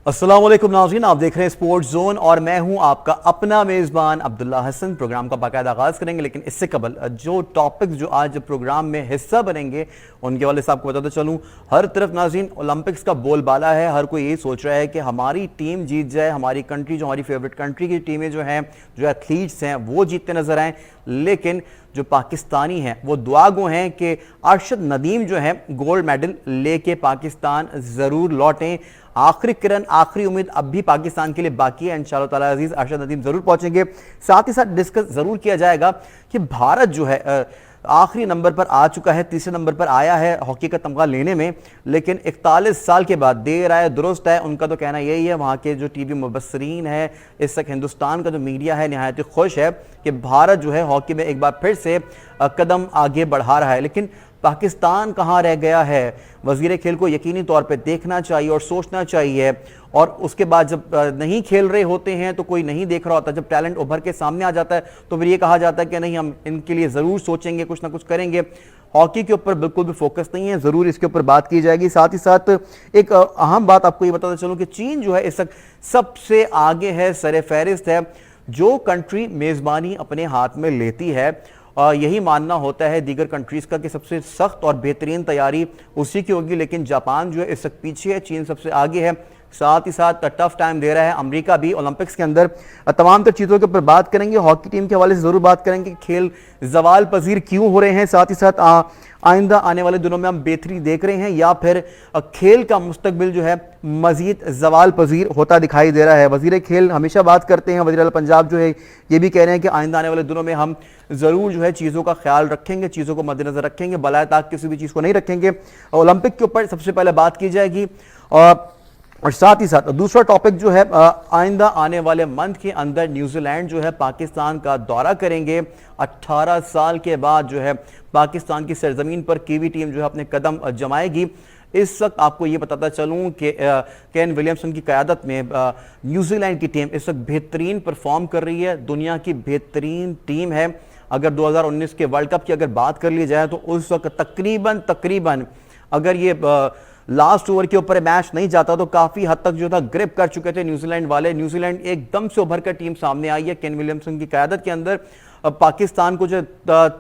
अस्सलाम वालेकुम नाज़रीन, आप देख रहे हैं स्पोर्ट्स जोन और मैं हूं आपका अपना मेज़बान अब्दुल्ला हसन। प्रोग्राम का बाकायदा आगाज़ करेंगे, लेकिन इससे कबल जो टॉपिक्स जो आज प्रोग्राम में हिस्सा बनेंगे उनके वाले से आपको बताता चलूं। हर तरफ नाज़रीन ओलंपिक्स का बोलबाला है, हर कोई यही सोच रहा है कि हमारी टीम जीत जाए, हमारी कंट्री जो हमारी फेवरेट कंट्री की टीमें जो हैं, जो एथलीट्स हैं वो जीतते नजर आएँ। लेकिन जो पाकिस्तानी हैं वो दुआगो हैं कि अरशद नदीम जो है गोल्ड मेडल लेके पाकिस्तान ज़रूर लौटें। आखिरी किरण, आखिरी उम्मीद अब भी पाकिस्तान के लिए बाकी है। इंशाअल्लाह ताला अजीज अरशद नदीम जरूर पहुंचेंगे। साथ ही साथ डिस्कस जरूर किया जाएगा कि भारत जो है आखिरी नंबर पर आ चुका है, तीसरे नंबर पर आया है हॉकी का तमगा लेने में, लेकिन 41 साल के बाद देर आए दुरुस्त है। उनका तो कहना यही है, वहाँ के जो टीवी मुबस्सरीन है, इस तक हिंदुस्तान का जो मीडिया है निहायत खुश है कि भारत जो है हॉकी में एक बार फिर से कदम आगे बढ़ा रहा है। लेकिन पाकिस्तान कहाँ रह गया है? वजीर खेल को यकीनी तौर पे देखना चाहिए और सोचना चाहिए। और उसके बाद जब नहीं खेल रहे होते हैं तो कोई नहीं देख रहा होता, जब टैलेंट उभर के सामने आ जाता है तो फिर ये कहा जाता है कि नहीं, हम इनके लिए ज़रूर सोचेंगे, कुछ ना कुछ करेंगे। हॉकी के ऊपर बिल्कुल भी फोकस नहीं है, ज़रूर इसके ऊपर बात की जाएगी। साथ ही साथ एक अहम बात आपको ये बताता चलूँ कि चीन जो है इस वक्त सबसे आगे है, सरे फहरिस्त है। जो कंट्री मेज़बानी अपने हाथ में लेती है यही मानना होता है दीगर कंट्रीज़ का कि सबसे सख्त और बेहतरीन तैयारी उसी की होगी। लेकिन जापान जो है इस वक्त पीछे है, चीन सबसे आगे है। साथ ही साथ टफ टाइम दे रहा है अमेरिका भी ओलंपिक्स के अंदर। तमाम तर चीज़ों के ऊपर बात करेंगे, हॉकी टीम के हवाले से ज़रूर बात करेंगे, खेल जवाल पजीर क्यों हो रहे हैं। साथ ही साथ आइंदा आने वाले दिनों में हम बेहतरी देख रहे हैं या फिर खेल का मुस्तकबिल जो है मजीद जवाल पजीर होता दिखाई दे रहा है। वजीर खेल हमेशा बात करते हैं, वज़ीर आला पंजाब जो है ये भी कह रहे हैं कि आइंदा आने वाले दिनों में हम ज़रूर जो है चीज़ों का ख्याल रखेंगे, चीज़ों को मद्देनजर रखेंगे, बलाए ताक किसी भी चीज़ को नहीं रखेंगे। ओलंपिक के ऊपर सबसे पहले बात की जाएगी और साथ ही साथ दूसरा टॉपिक जो है आइंदा आने वाले मंथ के अंदर न्यूजीलैंड जो है पाकिस्तान का दौरा करेंगे। 18 साल के बाद जो है पाकिस्तान की सरजमीन पर कीवी टीम जो है अपने कदम जमाएगी। इस वक्त आपको ये बताता चलूँ कि केन विलियमसन की क़यादत में न्यूजीलैंड की टीम इस वक्त बेहतरीन परफॉर्म कर रही है, दुनिया की बेहतरीन टीम है। अगर 2019 के वर्ल्ड कप की अगर बात कर ली जाए तो उस वक्त तकरीबन अगर ये लास्ट ओवर के ऊपर मैच नहीं जाता तो काफी हद तक जो था ग्रिप कर चुके थे न्यूजीलैंड वाले। न्यूजीलैंड एकदम से उभर कर टीम सामने आई है केन विलियमसन की क़यादत के अंदर। पाकिस्तान को जो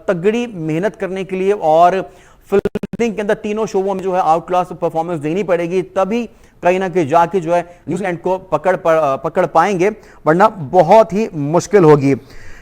तगड़ी मेहनत करने के लिए और फील्डिंग के अंदर तीनों शोबों में जो है आउट क्लास परफॉर्मेंस देनी पड़ेगी, तभी कहीं ना कहीं जाके जो है न्यूजीलैंड को पकड़ पाएंगे, वरना बहुत ही मुश्किल होगी।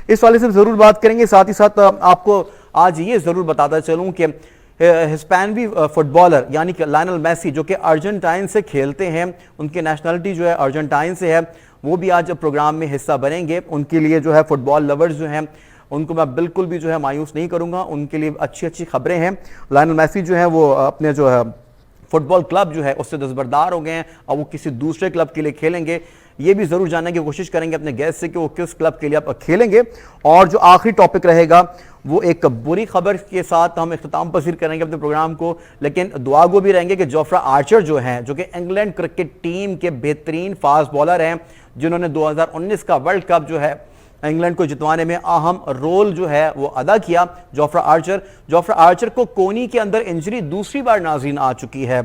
इस वाले से जरूर बात करेंगे। साथ ही साथ आपको आज ये जरूर बताता चलूं कि हिस्पैनवी फुटबॉलर यानी कि लायनल मेसी जो कि अर्जेंटाइन से खेलते हैं, उनकी नेशनलिटी जो है अर्जेंटाइन से है, वो भी आज प्रोग्राम में हिस्सा बनेंगे। उनके लिए जो है फुटबॉल लवर्स जो हैं उनको मैं बिल्कुल भी जो है मायूस नहीं करूंगा, उनके लिए अच्छी खबरें हैं। लायनल मेसी जो है वो अपने जो है फुटबॉल क्लब जो है उससे दस्तबरदार हो गए हैं और वो किसी दूसरे क्लब के लिए खेलेंगे। ये भी जरूर जानने की कोशिश करेंगे अपने गेस्ट से कि वो किस क्लब के लिए आप खेलेंगे। और जो आखिरी टॉपिक रहेगा वो एक बुरी खबर के साथ हम इख्तिताम पसीर करेंगे अपने प्रोग्राम को, लेकिन दुआगो भी रहेंगे कि जोफ्रा आर्चर जो हैं, जो कि इंग्लैंड क्रिकेट टीम के बेहतरीन फास्ट बॉलर हैं, जिन्होंने 2019 का वर्ल्ड कप जो है इंग्लैंड को जितवाने में अहम रोल जो है वो अदा किया। जोफ्रा आर्चर को कोनी के अंदर इंजरी दूसरी बार नाज़रीन आ चुकी है।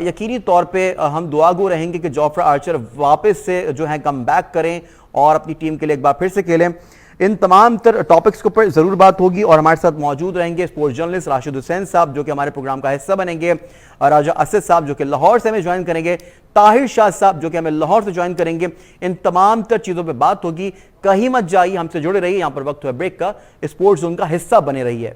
यकीनी तौर पे हम दुआगो रहेंगे कि जोफ्रा आर्चर वापस से जो है कम बैक करें और अपनी टीम के लिए एक बार फिर से खेलें। इन तमाम तर टॉपिक्स के ऊपर ज़रूर बात होगी और हमारे साथ मौजूद रहेंगे स्पोर्ट्स जर्नलिस्ट राशिद हुसैन साहब जो कि हमारे प्रोग्राम का हिस्सा बनेंगे, और राजा असद साहब जो कि लाहौर से हमें ज्वाइन करेंगे, ताहिर शाह साहब जो कि हमें लाहौर से ज्वाइन करेंगे। इन तमाम तर चीज़ों पर बात होगी। कहीं मत जाइए, हमसे जुड़े रहिए। यहाँ पर वक्त है ब्रेक का, स्पोर्ट्स जोन का हिस्सा बने रहिए।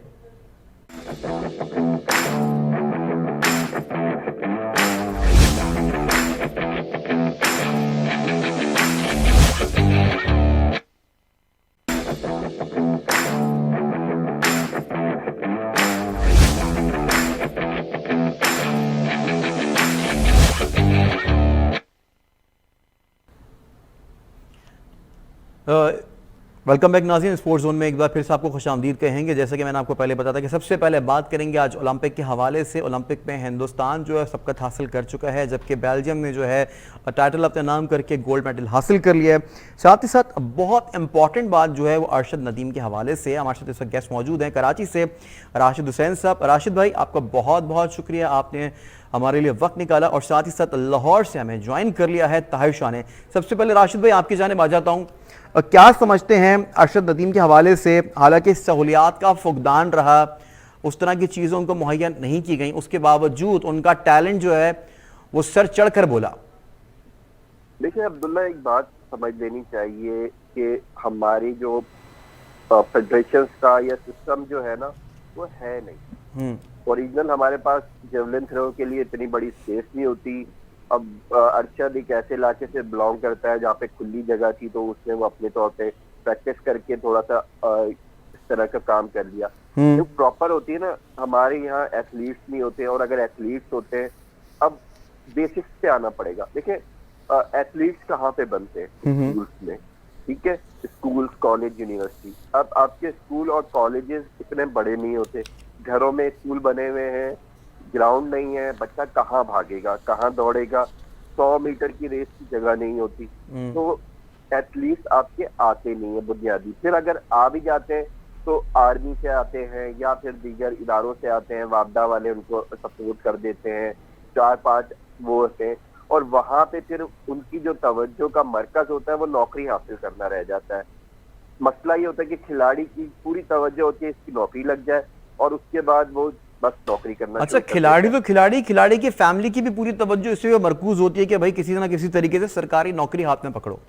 वेलकम बैक नाज़रीन। स्पोर्ट्स जोन में एक बार फिर से आपको खुशामदीद कहेंगे। जैसे कि मैंने आपको पहले बताया था कि सबसे पहले बात करेंगे आज ओलंपिक के हवाले से। ओलंपिक में हिंदुस्तान जो है सबकत हासिल कर चुका है, जबकि बेल्जियम ने जो है टाइटल अपने नाम करके गोल्ड मेडल हासिल कर लिया है। साथ ही साथ बहुत इंपॉर्टेंट बात जो है वो अरशद नदीम के हवाले से। हमारे साथ इस वक्त गेस्ट मौजूद हैं कराची से राशिद हुसैन साहब। राशिद भाई, आपका बहुत बहुत शुक्रिया, आपने हमारे लिए वक्त निकाला और साथ ही साथ लाहौर से हमें ज्वाइन कर लिया है ताहिर शाह ने। सबसे पहले राशिद भाई, आपकी जानिब आ जाता हूँ। क्या समझते हैं अरशद नदीम के हवाले से? हालांकि सहूलियात का फुकदान रहा, उस तरह की चीज़ें उनको मुहैया नहीं की गई, उसके बावजूद उनका टैलेंट जो है वो सर चढ़ कर बोला। देखिए अब्दुल्ला, एक बात समझ लेनी चाहिए कि हमारी जो फेडरेशन का या सिस्टम जो है ना, वो है नहीं। ओरिजिनल हमारे पास जेवलिन थ्रो के लिए इतनी बड़ी स्पेस नहीं होती। अब अरशद एक ऐसे इलाके से बिलोंग करता है जहाँ पे खुली जगह थी, तो उसने वो अपने तौर पे प्रैक्टिस करके थोड़ा सा इस तरह का काम कर लिया। जो प्रॉपर होती है ना, हमारे यहाँ एथलीट्स नहीं होते, और अगर एथलीट्स होते हैं, अब बेसिक्स पे आना पड़ेगा। देखिए एथलीट्स कहाँ पे बनते हैं? स्कूल्स में, ठीक है, स्कूल्स, कॉलेज, यूनिवर्सिटी। अब आपके स्कूल और कॉलेजेस इतने बड़े नहीं होते, घरों में स्कूल बने हुए हैं, ग्राउंड नहीं है, बच्चा कहाँ भागेगा, कहाँ दौड़ेगा, 100 मीटर की रेस की जगह नहीं होती। तो एथलीट्स आपके आते नहीं है बुनियादी। फिर अगर आ भी जाते हैं तो आर्मी से आते हैं या फिर दीगर इदारों से आते हैं, वापदा वाले उनको सपोर्ट कर देते हैं, 4-5 वो होते हैं, और वहां पे फिर उनकी जो तवज्जो का मरकज होता है वो नौकरी हासिल करना रह जाता है। मसला ये होता है कि खिलाड़ी की पूरी तवज्जो होती है इसकी नौकरी लग जाए, और उसके बाद वो बस नौकरी करना। अच्छा, खिलाड़ी तो खिलाड़ी की फैमिली की भी पूरी तवज्जो इसी पे मरकूज होती है कि भाई किसी ना किसी तरीके से सरकारी नौकरी हाथ में पकड़ो।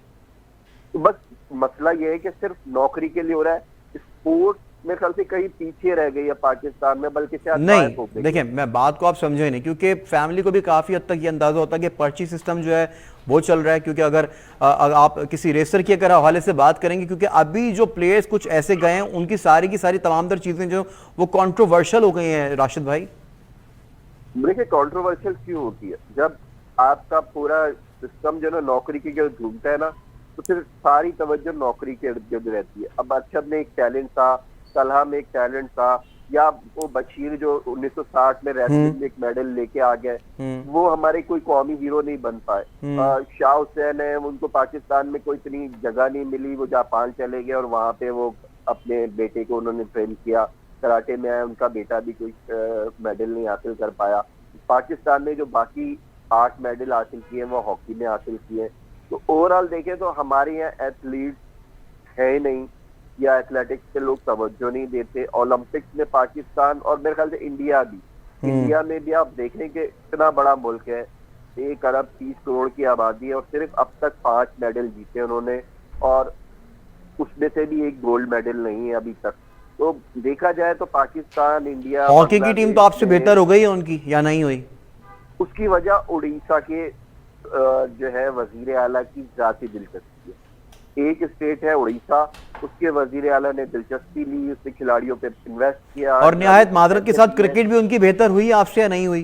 तो बस मसला ये है कि सिर्फ नौकरी के लिए हो रहा है। स्पोर्ट्स मेरे ख्याल से कहीं पीछे रह गई है पाकिस्तान में, बल्कि शायद नहीं। देखिए, मैं बात को आप समझे नहीं, क्योंकि फैमिली को भी काफी हद तक ये अंदाजा होता है कि पर्ची सिस्टम जो है वो चल रहा है। क्योंकि अगर आप किसी रेसर की अगर हवाले से बात करेंगे, क्योंकि अभी जो प्लेयर्स कुछ ऐसे गए हैं उनकी सारी की सारी तमाम तर चीजें जो वो कंट्रोवर्शियल हो गई हैं राशिद भाई। देखिए कंट्रोवर्शियल क्यों होती है? जब आपका पूरा सिस्टम जो है ना नौकरी के गिर्द घूमता है ना, तो फिर सारी तवज्जो नौकरी के इर्द गिर्द रहती है। अब अरशद में एक टैलेंट था, तलहा में एक टैलेंट था, या वो बशीर जो 1960 में रेसलिंग में एक मेडल लेके आ गए, वो हमारे कोई कौमी हीरो नहीं बन पाए। शाह हुसैन है, उनको पाकिस्तान में कोई इतनी जगह नहीं मिली, वो जापान चले गए और वहां पे वो अपने बेटे को उन्होंने ट्रेन किया, कराटे में आया, उनका बेटा भी कोई मेडल नहीं हासिल कर पाया। पाकिस्तान ने जो बाकी 8 मेडल हासिल किए वो हॉकी में हासिल किए। तो ओवरऑल देखें तो हमारे यहाँ एथलीट है नहीं, या एथलेटिक्स पे लोग तवज्जो नहीं देते। ओलंपिक्स में पाकिस्तान और मेरे ख्याल से इंडिया में भी आप देखें कि इतना बड़ा मुल्क है, 1 अरब 30 करोड़ की आबादी है, और सिर्फ अब तक 5 मेडल जीते उन्होंने, और उसमें से भी एक गोल्ड मेडल नहीं है अभी तक। तो देखा जाए तो पाकिस्तान, इंडिया, हॉकी की टीम तो आपसे बेहतर हो गई है उनकी, या नहीं हुई? उसकी वजह उड़ीसा के जो है वजीर आला की जाती दिलचस्पी है। एक स्टेट है उड़ीसा, उसके वजीर आला ने दिलचस्पी ली, उसने खिलाड़ियों पे इन्वेस्ट किया, और निहायत मादरत के साथ क्रिकेट भी उनकी बेहतर हुई आपसे या नहीं हुई?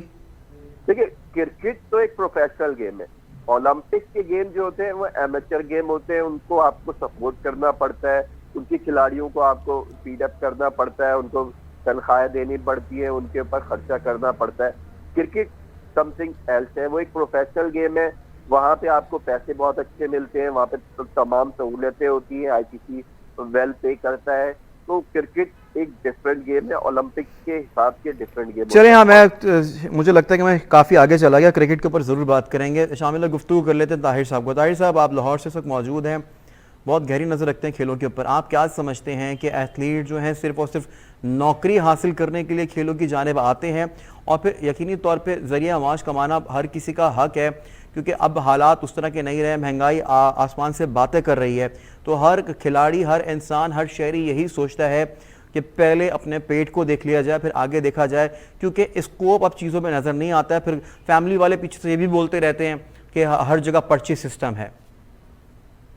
देखिए क्रिकेट तो एक प्रोफेशनल गेम है, ओलंपिक्स के गेम जो होते हैं वो एमेचर गेम होते हैं, उनको आपको सपोर्ट करना पड़ता है, उनके खिलाड़ियों को आपको फीड अप करना पड़ता है, उनको तनख्वाहें देनी पड़ती है, उनके ऊपर खर्चा करना पड़ता है। क्रिकेट समथिंग एल्स है, वो एक प्रोफेशनल गेम है, वहाँ पे आपको पैसे बहुत अच्छे मिलते हैं, वहाँ पे तमाम सहूलतें होती हैं, आईसीसी वेल पे करता है। तो क्रिकेट एक डिफरेंट गेम है, ओलंपिक्स के हिसाब के डिफरेंट गेम। चलिए, हाँ, मुझे लगता है कि मैं काफ़ी आगे चला गया, क्रिकेट के ऊपर ज़रूर बात करेंगे। शामिल गुफ्तगू कर लेते हैं ताहिर साहब को। ताहिर साहब, आप लाहौर से इस वक्त मौजूद हैं, बहुत गहरी नज़र रखते हैं खेलों के ऊपर। आप क्या समझते हैं कि एथलीट जो हैं सिर्फ और सिर्फ नौकरी हासिल करने के लिए खेलों की जानिब आते हैं, और फिर यकीनी तौर पे ज़रिया माश कमाना हर किसी का हक है, क्योंकि अब हालात उस तरह के नहीं रहे, महंगाई आसमान से बातें कर रही है, तो हर खिलाड़ी, हर इंसान, हर शहरी यही सोचता है कि पहले अपने पेट को देख लिया जाए, फिर आगे देखा जाए, क्योंकि स्कोप अब चीज़ों में नज़र नहीं आता है। फिर फैमिली वाले पीछे से ये भी बोलते रहते हैं कि हर जगह पर्ची सिस्टम है।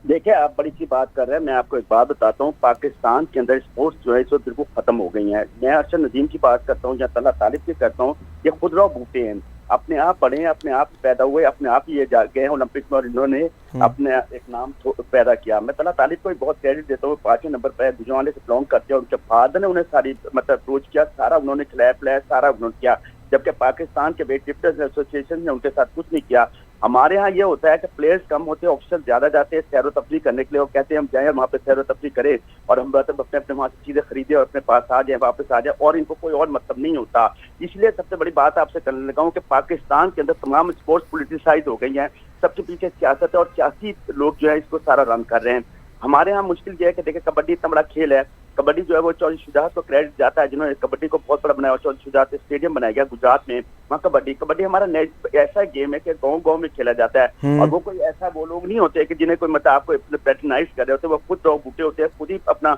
देखिए, आप बड़ी सी बात कर रहे हैं, मैं आपको एक बात बताता हूँ, पाकिस्तान के अंदर स्पोर्ट्स जो है इस वक्त बिल्कुल खत्म हो गई है। मैं अरशद नदीम की बात करता हूँ या तला तालिब की करता हूँ, ये खुदरा बूटे हैं। अपने आप पढ़े, अपने आप पैदा हुए, अपने आप ही ये जा गए हैं ओलंपिक में और इन्होंने अपने एक नाम पैदा किया। मैं तला तालिब को भी बहुत क्रेडिट देता हूँ, 5वें नंबर पर गुजरावाले से बिलोंग करते हैं और उनके फादर ने उन्हें सारी मतलब अप्रोच किया, सारा उन्होंने खिलाया पिलाया, सारा उन्होंने किया, जबकि पाकिस्तान के वेट लिफ्टर्स एसोसिएशन ने उनके साथ कुछ नहीं किया। हमारे यहाँ ये होता है कि प्लेयर्स कम होते हैं, ऑफिसर ज्यादा जाते हैं सैर तफरी करने के लिए, और कहते हैं हम जाएं वहाँ पे सैर तफरी करें और हम मतलब अपने अपने वहाँ से चीजें खरीदे और अपने पास आ जाए, वापस आ जाए, और इनको कोई और मतलब नहीं होता। इसलिए सबसे बड़ी बात आपसे करने लगा हूँ कि पाकिस्तान के अंदर तमाम स्पोर्ट्स पोलिटिसाइज हो गई हैं, सबके पीछे सियासत है और सियासी लोग जो है इसको सारा रन कर रहे हैं। हमारे यहाँ मुश्किल ये है कि देखिए कबड्डी इतना बड़ा खेल है, कबड्डी जो है वो चौधरी शुजात को क्रेडिट जाता है जिन्होंने कबड्डी को बहुत बड़ा बनाया, चौधरी शुजात स्टेडियम बनाया गया गुजरात में, वहाँ कबड्डी हमारा ऐसा गेम है कि गांव-गांव में खेला जाता है, और वो कोई ऐसा वो लोग नहीं होते कि जिन्हें कोई मतलब आपको पैट्रनाइज कर रहे होते, वो खुद दो बूटे होते हैं, खुद ही अपना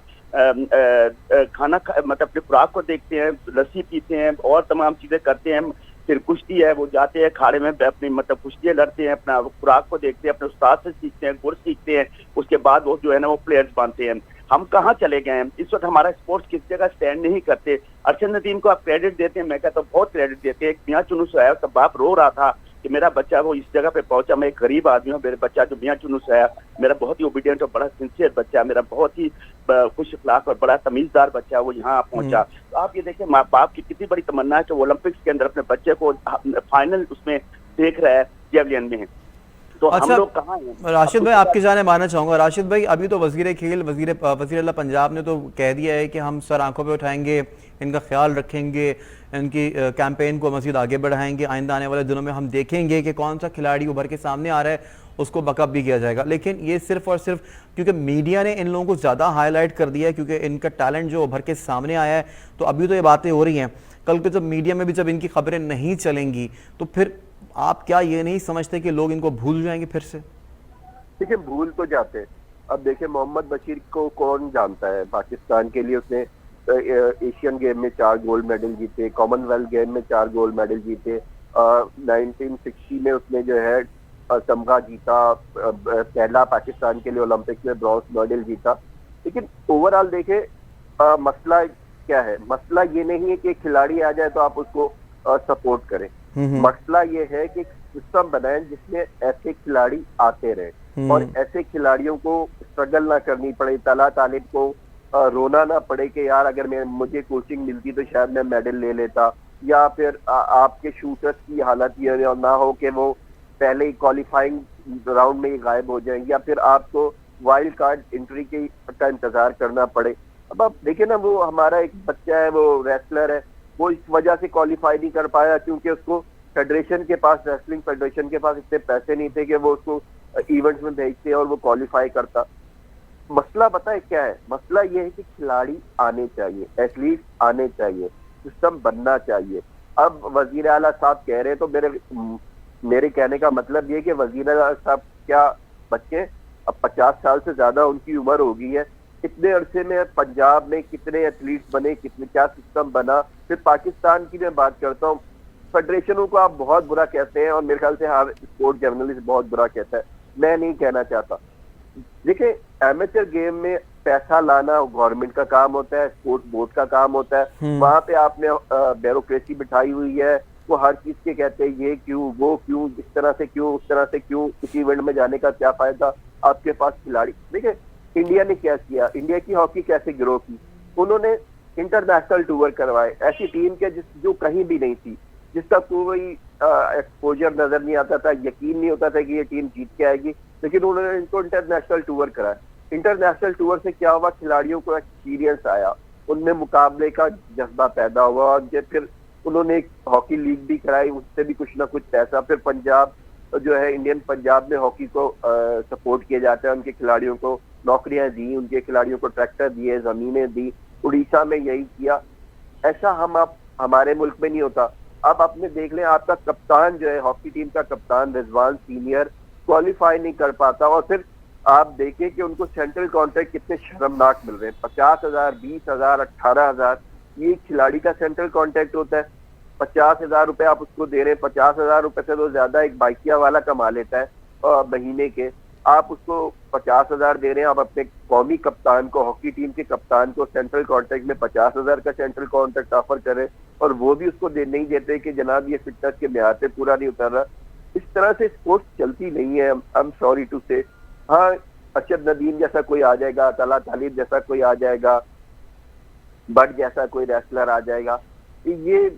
खाना मतलब अपनी खुराक को देखते हैं, लस्सी पीते हैं और तमाम चीजें करते हैं, फिर कुश्ती है वो जाते हैं खाड़े में अपनी मतलब कुश्तियाँ लड़ते हैं, अपना खुराक को देखते हैं, अपने उस्ताद से सीखते हैं, गुर सीखते हैं, उसके बाद वो जो है ना वो प्लेयर्स बनते हैं। हम कहाँ चले गए हैं इस वक्त, हमारा स्पोर्ट्स किस जगह स्टैंड नहीं करते। अरशद नदीम को आप क्रेडिट देते हैं, मैं कहता हूँ बहुत क्रेडिट देते हैं। एक मियाँ चुनूस आया, उसका बाप रो रहा था कि मेरा बच्चा वो इस जगह पे पहुंचा, मैं एक गरीब आदमी हूँ, मेरे बच्चा जो मियाँ चुनूस आया, मेरा बहुत ही ओबीडियंट और बड़ा सिंसियर बच्चा, मेरा बहुत ही खुश अखलाक और बड़ा तमीजदार बच्चा वो यहाँ पहुंचा। तो आप ये देखिए माँ बाप की कितनी बड़ी तमन्ना है कि वो ओलंपिक्स के अंदर अपने बच्चे को फाइनल उसमें देख रहा है जेवलिन में। तो अच्छा, हम लोग कहाँ हैं? राशिद भाई आपकी जाने मानना चाहूंगा। राशिद भाई अभी तो वजीर खेल वजीर अला पंजाब ने तो कह दिया है कि हम सर आंखों पे उठाएंगे, इनका ख्याल रखेंगे, इनकी कैंपेन को मजीद आगे बढ़ाएंगे, आइंदा आने वाले दिनों में हम देखेंगे कि कौन सा खिलाड़ी उभर के सामने आ रहा है, उसको बकअप भी किया जाएगा। लेकिन ये सिर्फ और सिर्फ क्योंकि मीडिया ने इन लोगों को ज़्यादा हाईलाइट कर दिया है, क्योंकि इनका टैलेंट जो उभर के सामने आया है, तो अभी तो ये बातें हो रही हैं। कल को जब मीडिया में भी जब इनकी खबरें नहीं चलेंगी तो फिर आप क्या ये नहीं समझते कि लोग इनको भूल जाएंगे फिर से? देखिए भूल तो जाते हैं। अब देखिए मोहम्मद बशीर को कौन जानता है, पाकिस्तान के लिए उसने एशियन गेम में 4 गोल्ड मेडल जीते, कॉमनवेल्थ गेम में 4 गोल्ड मेडल जीते, 1960 में उसने जो है तमगा जीता, पहला पाकिस्तान के लिए ओलंपिक में ब्रॉन्ज मेडल जीता। लेकिन ओवरऑल देखे मसला क्या है, मसला ये नहीं है कि खिलाड़ी आ जाए तो आप उसको सपोर्ट करें। मसला ये है कि सिस्टम बनाए जिसमें ऐसे खिलाड़ी आते रहे और ऐसे खिलाड़ियों को स्ट्रगल ना करनी पड़े, तला तालिब को रोना ना पड़े कि यार अगर मुझे कोचिंग मिलती तो शायद मैं मेडल ले लेता, या फिर आपके शूटर्स की हालत ये ना हो कि वो पहले ही क्वालिफाइंग राउंड में ही गायब हो जाएंगे, या फिर आपको वाइल्ड कार्ड एंट्री का इंतजार करना पड़े। अब आप देखिए ना, वो हमारा एक बच्चा है, वो रेसलर है, वो इस वजह से क्वालिफाई नहीं कर पाया क्योंकि उसको फेडरेशन के पास, रेसलिंग फेडरेशन के पास इतने पैसे नहीं थे कि वो उसको इवेंट्स में भेजते और वो क्वालिफाई करता। मसला बताए क्या है, मसला ये है कि खिलाड़ी आने चाहिए, एथलीट आने चाहिए, सिस्टम बनना चाहिए। अब वजीर आला साहब कह रहे हैं तो मेरे कहने का मतलब ये कि वजीर आला साहब क्या बच्चे, अब 50 साल से ज्यादा उनकी उम्र हो गई है, इतने अरसे में पंजाब में कितने एथलीट्स बने, कितने क्या सिस्टम बना। फिर पाकिस्तान की मैं बात करता हूँ, फेडरेशनों को आप बहुत बुरा कहते हैं और मेरे ख्याल से हर स्पोर्ट जर्नलिस्ट बहुत बुरा कहता है, मैं नहीं कहना चाहता। देखिए एमेचर गेम में पैसा लाना गवर्नमेंट का काम होता है, स्पोर्ट्स बोर्ड का काम होता है। वहां पे आपने ब्यूरोक्रेसी बिठाई हुई है, वो हर चीज के कहते हैं ये क्यों, वो क्यों, इस तरह से क्यों, उस तरह से क्यों, इस इवेंट में जाने का क्या फायदा, आपके पास खिलाड़ी। देखिए इंडिया ने क्या किया, इंडिया की हॉकी कैसे ग्रो की, उन्होंने इंटरनेशनल टूर करवाए, ऐसी टीम के जो कहीं भी नहीं थी, जिसका कोई एक्सपोजर नजर नहीं आता था, यकीन नहीं होता था कि ये टीम जीत के आएगी, लेकिन उन्होंने इनको इंटरनेशनल टूर कराया। इंटरनेशनल टूर से क्या हुआ, खिलाड़ियों को एक्सपीरियंस आया, उनमें मुकाबले का जज्बा पैदा हुआ, और फिर उन्होंने एक हॉकी लीग भी कराई, उससे भी कुछ ना कुछ पैसा, फिर पंजाब जो है इंडियन पंजाब में हॉकी को सपोर्ट किया जाता है, उनके खिलाड़ियों को नौकरियां दी, उनके खिलाड़ियों को ट्रैक्टर दिए, जमीनें दी। उड़ीसा में यही किया। ऐसा हमारे मुल्क में नहीं होता। अब आपने देख लें, आपका कप्तान जो है, हॉकी टीम का कप्तान रिजवान सीनियर क्वालिफाई नहीं कर पाता, और फिर आप देखें कि उनको सेंट्रल कॉन्ट्रैक्ट कितने शर्मनाक मिल रहे हैं, 50,000, 20,000, 18,000, ये खिलाड़ी का सेंट्रल कॉन्ट्रैक्ट होता है। 50,000 रुपए आप उसको दे रहे हैं, 50,000 रुपए से तो ज्यादा एक बाइकिया वाला कमा लेता है महीने के, आप उसको 50,000 दे रहे हैं। आप अपने कौमी कप्तान को, हॉकी टीम के कप्तान को सेंट्रल कॉन्ट्रैक्ट में 50,000 का सेंट्रल कॉन्ट्रैक्ट ऑफर करें, और वो भी उसको नहीं देते कि जनाब ये फिटनेस के म्यार पे पूरा नहीं उतर रहा। इस तरह से स्पोर्ट्स चलती नहीं है। आई एम सॉरी टू से। हाँ, अरशद नदीम जैसा कोई आ जाएगा, तला तालिब जैसा कोई आ जाएगा, बट जैसा कोई रेसलर आ जाएगा, ये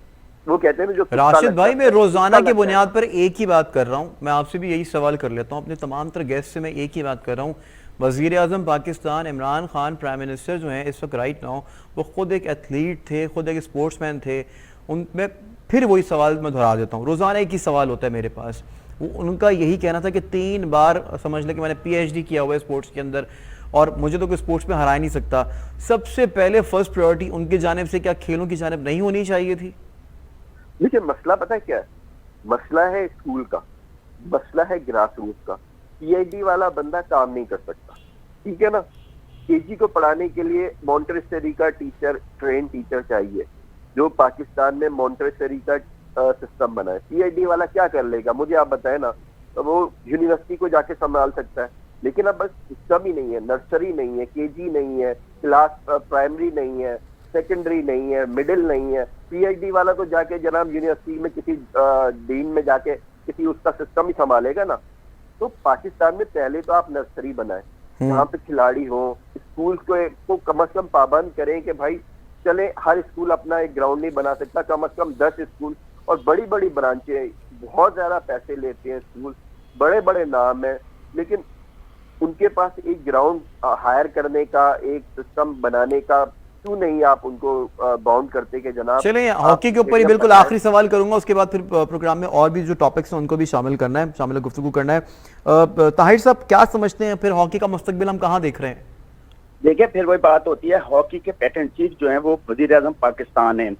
वो कहते हैं ना जो राशिद भाई, मैं रोजाना के बुनियाद पर एक ही बात कर रहा हूं, मैं आपसे भी यही सवाल कर लेता हूं, अपने तमाम तर गेस्ट से मैं एक ही बात कर रहा हूं। वजीर आजम पाकिस्तान इमरान खान प्राइम मिनिस्टर जो हैं इस वक्त राइट नाउ, वो खुद एक एथलीट थे, खुद एक स्पोर्ट्समैन थे। उनमें फिर वही सवाल मैं दोहरा देता हूँ, रोजाना एक ही सवाल होता है मेरे पास। उनका यही कहना था कि 3 बार समझ लें कि मैंने PhD किया हुआ है स्पोर्ट्स के अंदर और मुझे तो कोई स्पोर्ट्स में हरा ही नहीं सकता। सबसे पहले फर्स्ट प्रायोरिटी उनकी जानिब से क्या खेलों की जानिब नहीं होनी चाहिए थी? देखिए, मसला पता है क्या है? मसला है स्कूल का, मसला है ग्रास रूट का। PhD वाला बंदा काम नहीं कर सकता, ठीक है ना। KG को पढ़ाने के लिए मॉन्टेसरी का टीचर, ट्रेन टीचर चाहिए, जो पाकिस्तान में मॉन्टेसरी का सिस्टम बना है। PhD वाला क्या कर लेगा मुझे आप बताएं ना। तो वो यूनिवर्सिटी को जाके संभाल सकता है, लेकिन अब बस सिस्टम ही नहीं है। नर्सरी नहीं है, KG नहीं है, क्लास प्राइमरी नहीं है, सेकेंडरी नहीं है, मिडिल नहीं है। PhD वाला तो जाके जनाब यूनिवर्सिटी में किसी डीन में जाके किसी उसका सिस्टम ही संभालेगा ना। तो पाकिस्तान में पहले तो आप नर्सरी बनाए जहाँ पे खिलाड़ी हो। स्कूल को कम से कम पाबंद करें कि भाई चले, हर स्कूल अपना एक ग्राउंड नहीं बना सकता, कम से कम 10 स्कूल। और बड़ी बड़ी ब्रांचें, बहुत ज्यादा पैसे लेते हैं स्कूल, बड़े बड़े नाम है, लेकिन उनके पास एक ग्राउंड हायर करने का, एक सिस्टम बनाने का क्यों नहीं आप उनको बाउंड करते कि जनाब। चलिए, हॉकी के ऊपर ही बिल्कुल आखिरी सवाल करूंगा, उसके बाद फिर प्रोग्राम में और भी जो टॉपिक्स हैं उनको भी शामिल करना है, शामिल गुफ्तगू करना है। ताहिर साहब, क्या समझते हैं फिर हॉकी का मुस्तकबिल हम कहाँ देख रहे हैं? देखिए, फिर वही बात होती है, हॉकी के पैटर्न चीफ जो है वो वजीर आजम पाकिस्तान है।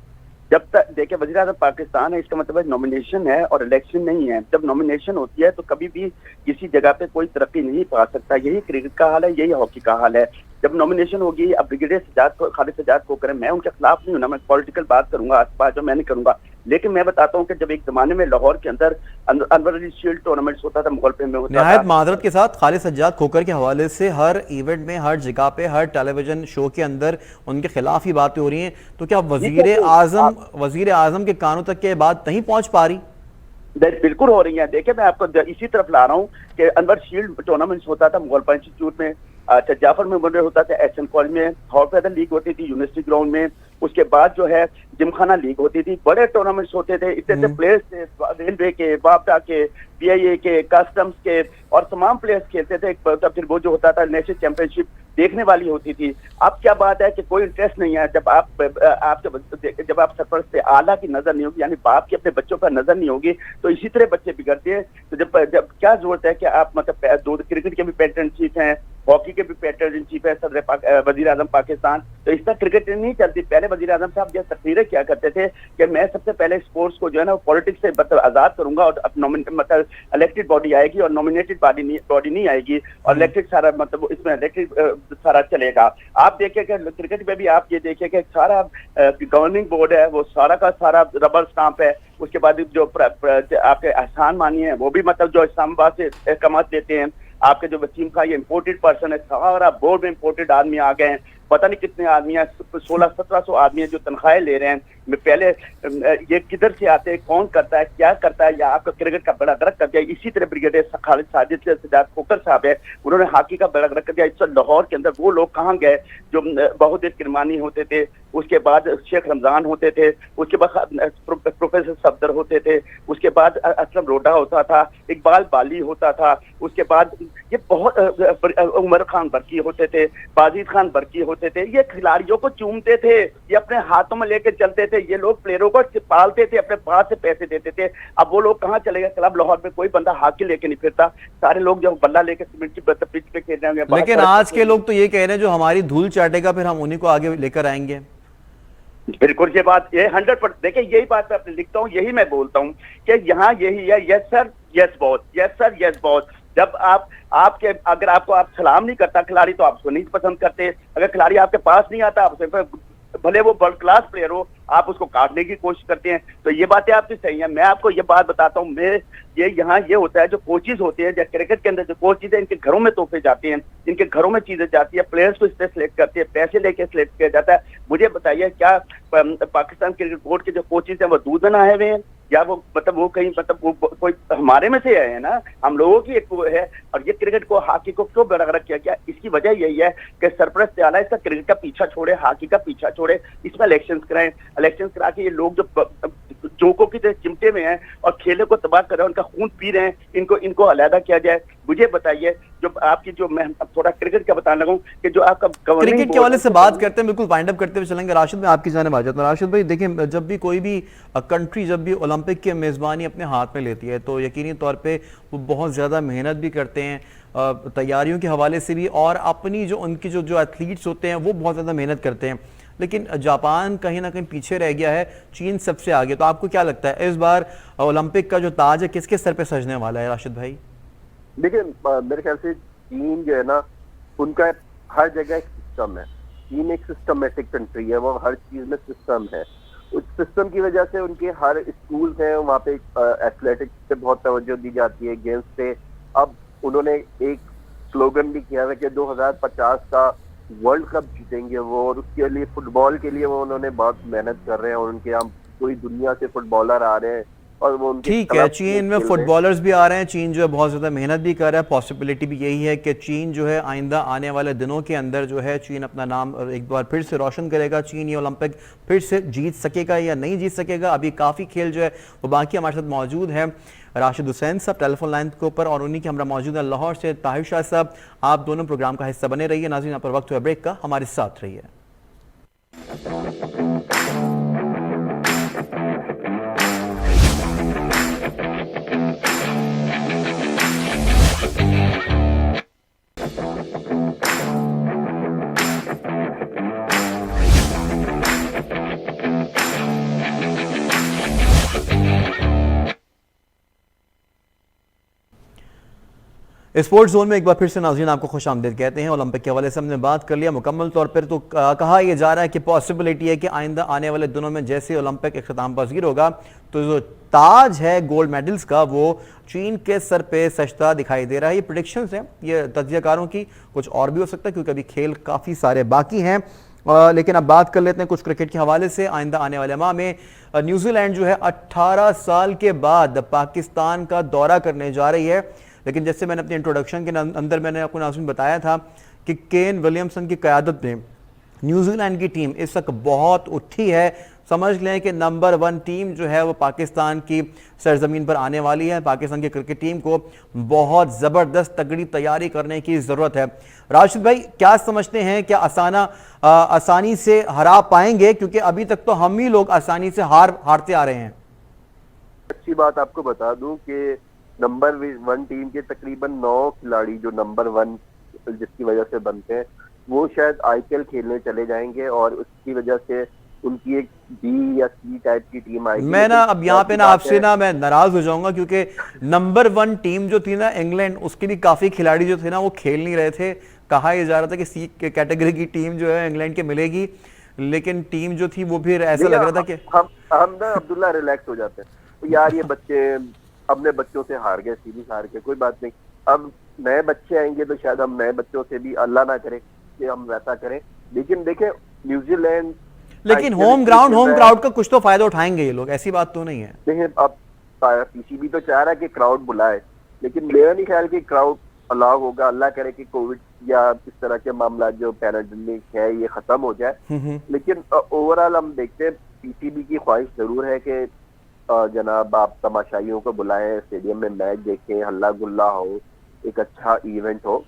जब तक देखिए वजीर आजम पाकिस्तान है, इसका मतलब नॉमिनेशन है और इलेक्शन नहीं है। जब नॉमिनेशन होती है तो कभी भी किसी जगह पे कोई तरक्की नहीं पा सकता। यही क्रिकेट का हाल है, यही हॉकी का हाल है। जब नॉमिनेशन होगी, अब ब्रिगेडियर सजाद को, खालिद सजाद को करें, मैं उनके खिलाफ नहीं हूं ना, मैं पॉलिटिकल बात करूंगा, आस पास जो मैं नहीं करूंगा। लेकिन मैं बताता हूँ कि जब एक जमाने में लाहौर के अंदर अनवर अली शील्ड टूर्नामेंट्स होता था, मुगलपे में होता था। माजरत के साथ खालिद सज्जाद खोकर के हवाले से हर इवेंट में, हर जगह पे, हर टेलीविजन शो के अंदर उनके खिलाफ ही बातें हो रही हैं। तो क्या वजीर आजम के कानों तक ये बात नहीं पहुंच पा रही? बिल्कुल हो रही है। देखिए, मैं आपको इसी तरफ ला रहा हूँ कि अनवर शील्ड टूर्नामेंट्स होता था मुगलपा इंस्टीट्यूट में, जाफर मेमोरियल होता था SN कॉलेज में, हॉर्स फेदर लीग होती थी यूनिवर्सिटी ग्राउंड में, उसके बाद जो है जिमखाना लीग होती थी। बड़े टूर्नामेंट्स होते थे, इतने प्लेयर्स थे, रेलवे के, बापटा के, PIA के, कस्टम्स के, और तमाम प्लेयर्स खेलते थे। फिर वो जो होता था नेशनल चैंपियनशिप देखने वाली होती थी। अब क्या बात है कि कोई इंटरेस्ट नहीं है। जब आप सरपरस्त से आला की नजर नहीं होगी, यानी बाप की अपने बच्चों पर नजर नहीं होगी, तो इसी तरह बच्चे बिगड़ते हैं। तो जब क्या जरूरत है कि आप मतलब दो क्रिकेट के भी पैटर्न चीफ हैं, हॉकी के भी पैटर्न चीफ है सदर वजीर आजम पाकिस्तान, तो इस तरह क्रिकेट नहीं चलती। पहले वजीर आजम साहब ये तकरीरें क्या करते थे कि मैं सबसे पहले स्पोर्ट्स को जो है ना पॉलिटिक्स से मतलब आजाद करूंगा, और मतलब इलेक्टेड बॉडी आएगी और नॉमिनेटेड बॉडी नहीं आएगी, और इलेक्टेड सारा मतलब इसमें इलेक्टेड सारा चलेगा। आप देखिए कि क्रिकेट में भी आप ये देखिए कि सारा गवर्निंग बोर्ड है वो सारा का सारा रबर स्टाम्प है। उसके बाद जो आपके एहसान मानी है वो भी मतलब जो इस्लामाबाद से अहकामात देते हैं। आपके जो वसीम खान ये इम्पोर्टेड पर्सन है, सारा बोर्ड में इम्पोर्टेड आदमी आ गए हैं। पता नहीं कितने आदमी हैं, 1600-1700 आदमी हैं जो तनख्वाहें ले रहे हैं। मैं पहले ये किधर से आते हैं, कौन करता है, क्या करता है, या आपका क्रिकेट का बड़ा गर्क कर दिया। इसी तरह ब्रिगेडियर खालिद सजाद खोकर साहब है, उन्होंने हॉकी का बड़ा गर्क कर दिया। इस लाहौर के अंदर वो लोग कहाँ गए जो बहुत किरमानी होते थे, उसके बाद शेख रमजान होते थे, उसके बाद प्रोफेसर सफदर होते थे, उसके बाद असलम रोडा होता था, इकबाल बाली होता था, उसके बाद ये बहुत उमर खान बरकी होते थे, बाजिद खान बरकी होते थे। ये खिलाड़ियों को चूमते थे, ये अपने हाथों में लेकर चलते थे। ये लोग प्लेयरों को पालते थे, अपने पास से पैसे देते थे। अब वो लोग कहाँ चले गए? क्लब लाहौर में कोई बंदा हॉकी लेके नहीं फिरता, सारे लोग जो बल्ला लेके सीमेंट की पिच पे खेल रहे हैं। लेकिन आज के लोग तो ये कह रहे हैं जो हमारी धूल चाटेगा फिर हम उन्हीं को आगे लेकर आएंगे। बिल्कुल ये बात, ये 100%। देखिए, यही बात मैं अपने लिखता हूँ, यही मैं बोलता हूँ कि यहाँ यही है, yes sir yes boss, yes sir yes boss. जब अगर आपको आप सलाम नहीं करता खिलाड़ी तो आप उसको नहीं पसंद करते। अगर खिलाड़ी आपके पास नहीं आता, आप भले वो वर्ल्ड क्लास प्लेयर हो, आप उसको काटने की कोशिश करते हैं। तो ये बातें आपकी सही हैं। मैं आपको ये बात बताता हूँ, मैं यहाँ ये होता है, जो कोचेज होते हैं, जो क्रिकेट के अंदर जो कोचेज है, इनके घरों में तोहफे जाते हैं, इनके घरों में चीजें जाती है, प्लेयर्स को इससे सिलेक्ट करते हैं, पैसे लेके सिलेक्ट किया जाता है। मुझे बताइए, क्या पाकिस्तान क्रिकेट बोर्ड के जो कोचेज हैं वो दूध में नहाए हुए हैं, या वो मतलब वो कहीं मतलब वो कोई हमारे में से आए हैं ना, हम लोगों की एक वो है। और ये क्रिकेट को, हॉकी को क्यों बरकरार किया गया? इसकी वजह यही है कि सरपरस्त आला इसका क्रिकेट का पीछा छोड़े, हॉकी का पीछा छोड़े, इसमें इलेक्शन कराएं। इलेक्शन करा के ये लोग जो जोकों की तरह चिमटे में हैं और खेलों को तबाह कर रहे हैं, उनका खून पी रहे हैं, इनको अलहदा किया जाए। मुझे बताइए, जो आपकी जो मैं थोड़ा क्रिकेट का बताने लगूं कि जो आपका क्रिकेट के वाले से बात करते हैं, बिल्कुल वाइंड अप करते हुए चलेंगे। राशिद में आपकी जाने आ जाता हूं। राशिद भाई देखिए, जब भी कोई भी कंट्री जब भी ओलंपिक की मेज़बानी अपने हाथ में लेती है तो यकीनी तौर पे वो बहुत ज़्यादा मेहनत भी करते हैं, तैयारियों के हवाले से भी, और अपनी जो उनकी जो एथलीट्स होते हैं वो बहुत ज़्यादा मेहनत करते हैं। लेकिन जापान कहीं ना कहीं पीछे रह गया है, चीन सबसे आगे। तो आपको क्या लगता है इस बार ओलंपिक का जो ताज है किसके सर पे सजने वाला है, राशिद भाई? देखिए, मेरे ख्याल से चीन जो है ना, उनका हर जगह एक सिस्टम है। चीन एक सिस्टमेटिक कंट्री है, वो हर चीज में सिस्टम है। उस सिस्टम की वजह से उनके हर स्कूल हैं, वहाँ पे एथलेटिक्स पे बहुत तवज्जो दी जाती है, गेम्स पे। अब उन्होंने एक स्लोगन भी किया है कि 2050 का वर्ल्ड कप जीतेंगे वो, और उसके लिए फुटबॉल के लिए वो उन्होंने बहुत मेहनत कर रहे हैं, और उनके यहाँ पूरी दुनिया से फुटबॉलर आ रहे हैं और वो उनके ठीक है, चीन में फुटबॉलर्स भी आ रहे हैं, चीन जो है बहुत ज़्यादा मेहनत भी कर रहा है। पॉसिबिलिटी भी यही है कि चीन जो है आइंदा आने वाले दिनों के अंदर जो है चीन अपना नाम एक बार फिर से रोशन करेगा। चीन ये ओलंपिक फिर से जीत सकेगा या नहीं जीत सकेगा, अभी काफ़ी खेल जो है वो बाकी। हमारे साथ मौजूद है राशिद हुसैन साहब टेलीफोन लाइन के ऊपर, और उन्हीं के हमरा मौजूद है लाहौर से ताहिर शाह साहब। आप दोनों प्रोग्राम का हिस्सा बने रहिए। नाज़रीन, यहाँ पर वक्त हुआ ब्रेक का, हमारे साथ रहिए। स्पोर्ट्स जोन में एक बार फिर से नाज़रीन आपको खुश आमदीद कहते हैं। ओलंपिक के हवाले से हमने बात कर लिया मुकम्मल तौर पर। तो कहा यह जा रहा है कि पॉसिबिलिटी है कि आइंदा आने वाले दिनों में जैसे ओलंपिक इख्तिताम पज़ीर होगा तो जो ताज है गोल्ड मेडल्स का वो चीन के सर पे सजता दिखाई दे रहा है। ये प्रेडिक्शंस हैं, ये तज्ज़ियाकारों की, कुछ और भी हो सकता है क्योंकि अभी खेल काफ़ी सारे बाकी हैं। लेकिन अब बात कर लेते हैं कुछ क्रिकेट के हवाले से। आइंदा आने वाले माह में न्यूजीलैंड जो है 18 साल के बाद पाकिस्तान का दौरा करने जा रही है। लेकिन जैसे मैंने अपने इंट्रोडक्शन के अंदर मैंने आपको नाज़रीन बताया था कि केन विलियमसन की क़यादत में न्यूजीलैंड की टीम इस वक्त बहुत उठी है। समझ लें कि नंबर 1 टीम जो है वो पाकिस्तान की सरजमीन पर आने वाली है। पाकिस्तान की क्रिकेट टीम को बहुत ज़बरदस्त तगड़ी तैयारी करने की ज़रूरत है। राशिद भाई, क्या समझते हैं, क्या आसानी से हरा पाएंगे? क्योंकि अभी तक तो हम ही लोग आसानी से हारते आ रहे हैं। अच्छी बात आपको बता दूं कि नंबर 1 टीम के तकरीबन 9 खिलाड़ी जो नंबर 1 जिसकी वजह से बनते हैं वो शायद आईपीएल खेलने चले जाएंगे, और उसकी वजह से उनकी एक बी या सी टाइप की टीम आएगी। मैं ना अब यहाँ पे ना आपसे ना मैं नाराज हो जाऊंगा, क्योंकि नंबर 1 टीम जो थी ना इंग्लैंड, उसके भी काफी खिलाड़ी जो थे ना वो खेल नहीं रहे थे। कहा यह जा रहा था कि सी कैटेगरी की टीम जो है इंग्लैंड के मिलेगी, लेकिन टीम जो थी वो भी ऐसा लग रहा था कि हम ना अब्दुल्ला रिलैक्स हो जाते हैं तो यार ये बच्चे अपने बच्चों से हार गए, सीरीज हार गए, कोई बात नहीं, अब नए बच्चे आएंगे तो शायद हम नए बच्चों से भी, अल्लाह ना करे कि हम वैसा करें। लेकिन देखें न्यूजीलैंड, लेकिन होम क्राउड का कुछ तो फायदा उठाएंगे ये लोग, ऐसी बात तो नहीं है। देखिए अब पीसीबी तो चाह रहा है कि क्राउड बुलाए, लेकिन मेरा नहीं ख्याल कि क्राउड अलाउ होगा। अल्लाह करे कि कोविड या इस तरह के मामला जो पैराडेमिक है ये खत्म हो जाए। लेकिन ओवरऑल हम देखते हैं पीसीबी की ख्वाहिश जरूर है कि जनाब आप तमाशाइयों को बुलाएं, स्टेडियम में मैच देखें, हल्ला गुल्ला हो, एक अच्छा इवेंट हो।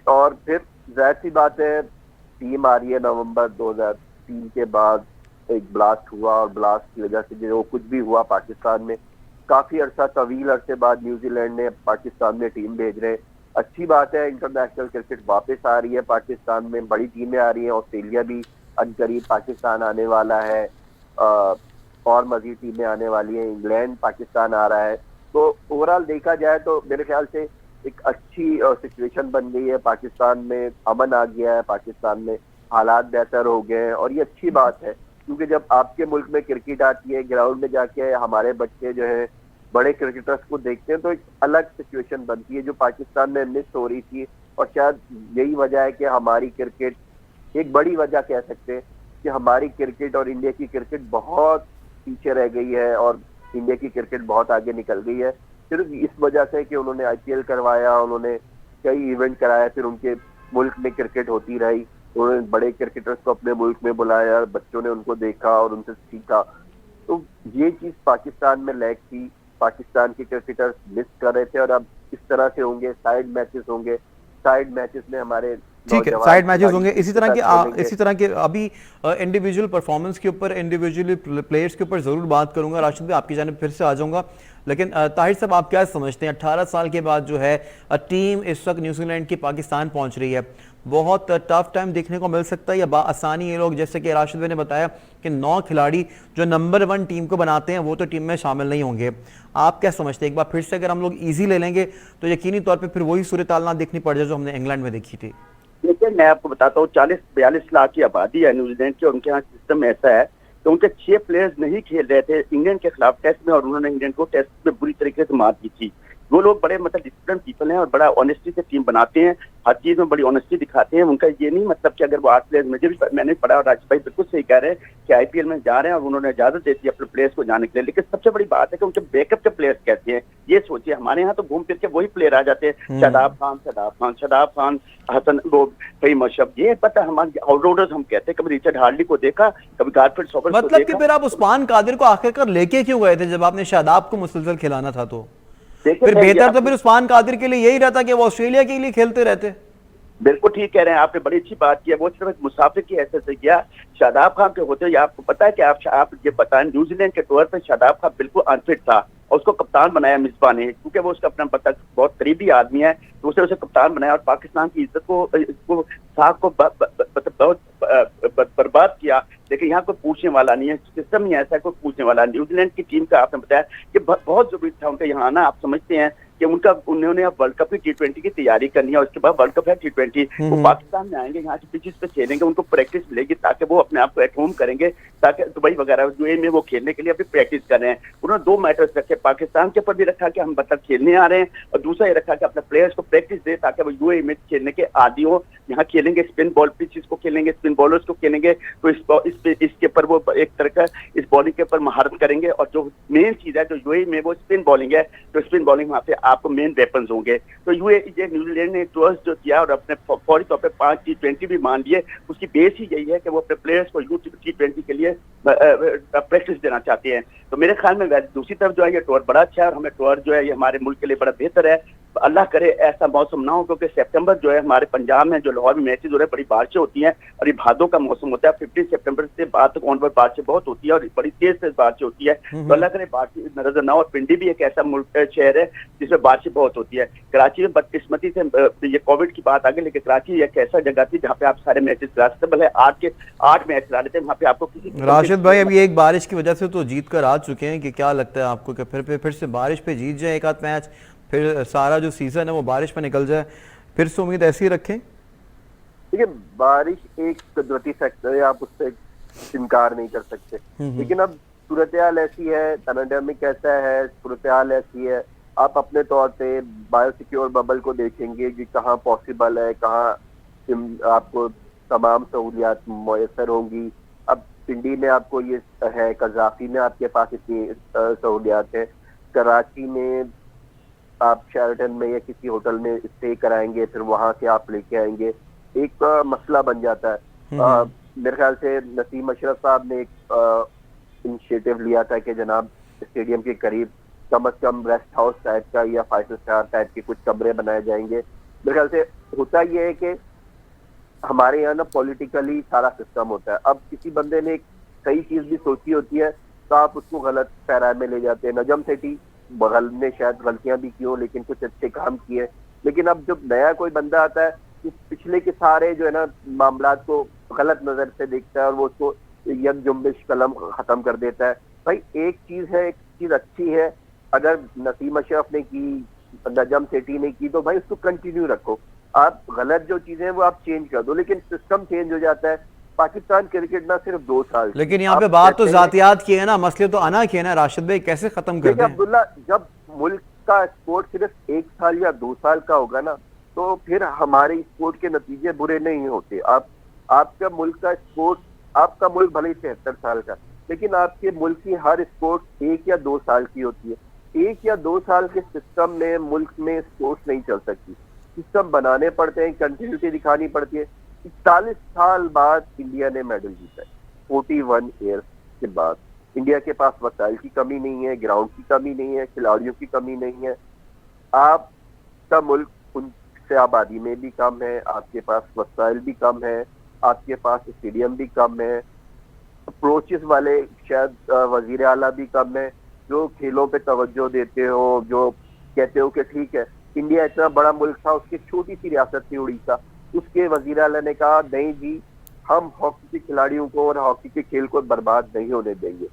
और फिर जाहिर सी बात है टीम आ रही है नवंबर 2003 के बाद, एक ब्लास्ट हुआ और ब्लास्ट की वजह से जो कुछ भी हुआ पाकिस्तान में, काफी अरसा तवील अरसे बाद न्यूजीलैंड ने पाकिस्तान में टीम भेज रहे। अच्छी बात है, इंटरनेशनल क्रिकेट वापस आ रही है पाकिस्तान में, बड़ी टीमें आ रही हैं, ऑस्ट्रेलिया भी अनकरीब पाकिस्तान आने वाला है, और मजीद टीमें आने वाली हैं, इंग्लैंड पाकिस्तान आ रहा है। तो ओवरऑल देखा जाए तो मेरे ख्याल से एक अच्छी सिचुएशन बन गई है पाकिस्तान में, अमन आ गया है पाकिस्तान में, हालात बेहतर हो गए हैं, और ये अच्छी बात है क्योंकि जब आपके मुल्क में क्रिकेट आती है, ग्राउंड में जाके हमारे बच्चे जो है बड़े क्रिकेटर्स को देखते हैं तो एक अलग सिचुएशन बनती है जो पाकिस्तान में मिस हो रही थी। और शायद यही वजह है कि हमारी क्रिकेट, एक बड़ी वजह कह सकते हैं कि हमारी क्रिकेट और इंडिया की क्रिकेट बहुत पीछे रह गई है और इंडिया की क्रिकेट बहुत आगे निकल गई है। सिर्फ इस वजह से कि उन्होंने IPL करवाया, उन्होंने कई इवेंट कराया, फिर उनके मुल्क में क्रिकेट होती रही, उन्होंने बड़े क्रिकेटर्स को अपने मुल्क में बुलाया, बच्चों ने उनको देखा और उनसे सीखा। तो ये चीज पाकिस्तान में लैग थी, पाकिस्तान के क्रिकेटर्स मिस कर रहे थे और अब इस तरह से होंगे, साइड मैचेस होंगे, साइड मैचेस में हमारे ठीक है, साइड मैचेस होंगे इसी तरह के अभी इंडिविजुअल परफॉर्मेंस के ऊपर, इंडिविजुअली प्लेयर्स के ऊपर जरूर बात करूंगा। राशिद भाई आपकी जानिब फिर से आ जाऊंगा, लेकिन ताहिर साहब आप क्या समझते हैं 18 साल के बाद जो है टीम इस वक्त न्यूजीलैंड की पाकिस्तान पहुंच रही है, बहुत टफ टाइम देखने को मिल सकता है या आसानी ये लोग, जैसे कि राशिद भाई ने बताया कि 9 खिलाड़ी जो नंबर 1 टीम को बनाते हैं वो तो टीम में शामिल नहीं होंगे। आप क्या समझते हैं, एक बार फिर से अगर हम लोग ईजी ले लेंगे तो यकीनी तौर पर फिर वही सूरत हाल ना देखनी पड़ जाए जो हमने इंग्लैंड में देखी थी? देखिए, मैं आपको बताता हूँ 40-42 लाख की आबादी है न्यूजीलैंड की, उनके यहाँ सिस्टम ऐसा है तो उनके 6 प्लेयर्स नहीं खेल रहे थे इंग्लैंड के खिलाफ टेस्ट में और उन्होंने इंग्लैंड को टेस्ट में बुरी तरीके से मात दी थी। वो लोग बड़े मतलब डिसिप्लिन पीपल हैं और बड़ा ऑनेस्टी से टीम बनाते हैं, हर चीज में बड़ी ऑनेस्टी दिखाते हैं। उनका ये नहीं मतलब कि अगर वो 8 प्लेयर्स, मैंने पढ़ा और राजीव भाई बिल्कुल सही कह रहे हैं कि IPL में जा रहे हैं और उन्होंने इजाजत देती है अपने प्लेयर्स को जाने के लिए, लेकिन सबसे बड़ी बात है कि उनके बैकअप के प्लेयर्स कहते हैं। ये सोचिए हमारे यहाँ तो घूम फिर के वही प्लेयर आ जाते हैं, शादाब खान, हसन, वो फहीम अशरफ, ये पता हमारे ऑलराउंडर्स हम कहते हैं। कभी रिचर्ड हार्डली को देखा, कभी गारफील्ड सॉबर्स को मतलब देखा। कि फिर आप उस्मान कादिर को आखिरकार लेके क्यों गए थे जब आपने शादाब को मुसलसल खिलाना था? तो फिर बेहतर तो फिर उस्मान कादिर के लिए यही रहता कि वो ऑस्ट्रेलिया के लिए खेलते रहते। बिल्कुल ठीक कह रहे हैं, आपने बड़ी अच्छी बात की है। वो सिर्फ एक मुसाफिर की हैसियत से किया। शादाब खान के होते हुए आपको पता है कि आप ये बताएं, न्यूजीलैंड के तौर पर शादाब खान बिल्कुल अनफिट था और उसको कप्तान बनाया मिसबा ने, क्योंकि वो उसका अपना पता बहुत करीबी आदमी है, तो उसे कप्तान बनाया और पाकिस्तान की इज्जत को साख को बहुत बर्बाद किया। लेकिन यहाँ कोई पूछने वाला नहीं है, सिस्टम ही ऐसा है, कोई पूछने वाला। न्यूजीलैंड की टीम का आपने बताया कि बहुत जरूरी था उनका यहाँ आना। आप समझते हैं कि उन्होंने अब वर्ल्ड कप की T20 की तैयारी करनी है और उसके बाद वर्ल्ड कप है T20, वो पाकिस्तान में आएंगे, यहाँ की पिचेस पे खेलेंगे, उनको प्रैक्टिस मिलेगी ताकि वो अपने आप को एट होम करेंगे, ताकि दुबई वगैरह UAE में वो खेलने के लिए अभी प्रैक्टिस कर रहे हैं। उन्होंने 2 मैटर्स रखे, पाकिस्तान के ऊपर भी रखा कि हम मतलब खेलने आ रहे हैं और दूसरा ये रखा कि अपने प्लेयर्स को प्रैक्टिस दे ताकि वो UAE में खेलने के आदी हो। यहाँ खेलेंगे, स्पिन बॉल पिचेस को खेलेंगे, स्पिन बॉलर्स को खेलेंगे, तो इसके ऊपर वो एक तरह का इस बॉलिंग के ऊपर महारत करेंगे। और जो मेन चीज है जो UAE में वो स्पिन बॉलिंग है, तो स्पिन बॉलिंग वहाँ पे आपको मेन वेपन होंगे। तो न्यूजीलैंड ने टूर्स जो किया और अपने फौरी तौर पे 5 T20 भी मान लिए, उसकी बेस ही यही है कि वो अपने प्लेयर्स को T20 के लिए प्रैक्टिस देना चाहते हैं। तो मेरे ख्याल में दूसरी तरफ जो है ये टूर बड़ा अच्छा है और हमें टूर जो है ये हमारे मुल्क के लिए बड़ा बेहतर है। अल्लाह करे ऐसा मौसम ना हो, क्योंकि सितंबर जो है हमारे पंजाब में जो लाहौर में मैचेस हो रहे हैं, बड़ी बारिशें होती हैं और ये भादों का मौसम होता है। 15 सितंबर से बाद तक ऑनवर्ड बारिशें बहुत होती है और बड़ी तेज से बारिशें होती है। तो अल्लाह करे बारिश नजर ना हो। पिंडी भी एक ऐसा मुल्क शहर है जिसमें बारिशें बहुत होती है। कराची में बदकिस्मती से ये कोविड की बात आ गई, लेकिन कराची एक ऐसा जगह थी जहाँ पे आप सारे मैचेस करा सकते, भले 8 के 8 मैच करा लेते हैं, वहाँ पे आपको किसी। राशिद भाई अभी एक बारिश की वजह से तो जीत कर आ चुके हैं, कि क्या लगता है आपको कि फिर से बारिश पे जीत जाए एक आध मैच, फिर सारा जो सीजन है वो बारिश पे निकल जाए, फिर से उम्मीद ऐसी रखें? देखिए, बारिश एक कुदरती फैक्टर है, आप उससे इनकार नहीं कर सकते, लेकिन अब सूरत हाल ऐसी है, पैंडेमिक ऐसा है, सूरत हाल ऐसी है, आप अपने तौर पे बायोसिक्योर बबल को देखेंगे कि कहाँ पॉसिबल है, कहाँ आपको तमाम सहूलियात मुयसर होंगी। अब पिंडी में आपको ये है, कजाफी में आपके पास इतनी सहूलियात है, कराची में आप शेरटन में या किसी होटल में स्टे कराएंगे, फिर वहां से आप लेके आएंगे, एक मसला बन जाता है। मेरे ख्याल से नसीम अशरफ साहब ने एक इनिशिएटिव लिया था कि जनाब स्टेडियम के करीब कम से कम रेस्ट हाउस टाइप का या 5 स्टार टाइप के कुछ कमरे बनाए जाएंगे। मेरे ख्याल से होता ये है कि हमारे यहाँ ना पॉलिटिकली सारा सिस्टम होता है। अब किसी बंदे ने एक सही चीज भी सोची होती है तो आप उसको गलत पैरा में ले जाते हैं। नजम सेठी बगल ने शायद गलतियां भी की हो, लेकिन कुछ अच्छे काम किए। लेकिन अब जब नया कोई बंदा आता है तो पिछले के सारे जो है ना मामलात को गलत नजर से देखता है और वो उसको यक जुम्बिश कलम खत्म कर देता है। भाई एक चीज अच्छी है, अगर नसीम अशरफ ने की, नजम सेठी ने की, तो भाई उसको कंटिन्यू रखो। आप गलत जो चीजें हैं वो आप चेंज कर दो, लेकिन सिस्टम चेंज हो जाता है। पाकिस्तान क्रिकेट ना सिर्फ 2 साल, लेकिन यहाँ पे आप बात तो कहते हैं- जातियात की है ना, मसले तो अना की है ना। राशिद भाई कैसे खत्म कर देखिए दें? अब्दुल्ला, जब मुल्क का स्पोर्ट सिर्फ 1 साल या 2 साल का होगा ना, तो फिर हमारे स्पोर्ट के नतीजे बुरे नहीं होते। आपका मुल्क का स्पोर्ट, आपका मुल्क भले ही 73 साल का, लेकिन आपके मुल्क की हर स्पोर्ट 1 या 2 साल की होती है। 1 या 2 साल के सिस्टम में मुल्क में स्पोर्ट्स नहीं चल सकती, सिस्टम बनाने पड़ते हैं, कंटिन्यूटी दिखानी पड़ती है। 41 साल बाद इंडिया ने मेडल जीता है, 41 ईयर्स के बाद। इंडिया के पास वसाइल की कमी नहीं है, ग्राउंड की कमी नहीं है, खिलाड़ियों की कमी नहीं है। आपका मुल्क उनसे आबादी में भी कम है, आपके पास वसाइल भी कम है, आपके पास स्टेडियम भी कम है, अप्रोचेस वाले शायद वजीर आला भी कम है, जो खेलों पे तवज्जो देते हो, जो कहते हो कि ठीक है इंडिया इतना बड़ा मुल्क था, उसकी छोटी सी रियासत थी उड़ीसा, उसके वजीर आला ने कहा नहीं जी, हम हॉकी के खिलाड़ियों को और हॉकी के खेल को बर्बाद नहीं होने देंगे।